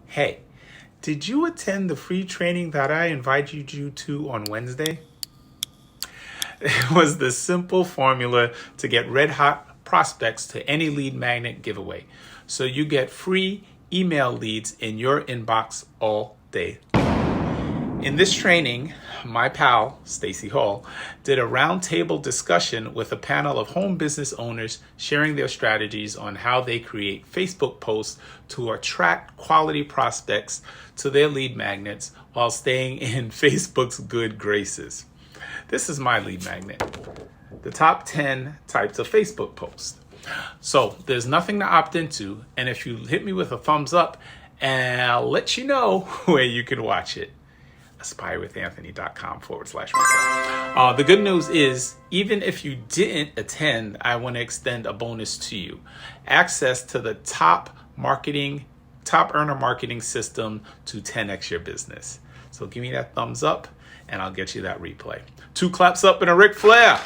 Hey, did you attend the free training that I invited you to on Wednesday? It was the simple formula to get red hot prospects to any lead magnet giveaway. So you get free email leads in your inbox all day. In this training, my pal, Stacy Hall, did a roundtable discussion with a panel of home business owners sharing their strategies on how they create Facebook posts to attract quality prospects to their lead magnets while staying in Facebook's good graces. This is my lead magnet, the top 10 types of Facebook posts. So there's nothing to opt into, and if you hit me with a thumbs up, I'll let you know where you can watch it. aspirewithanthony.com/replay. The good news is, even if you didn't attend, I want to extend a bonus to you. Access to the top earner marketing system to 10x your business. So give me that thumbs up and I'll get you that replay. 2 claps up and a Ric Flair.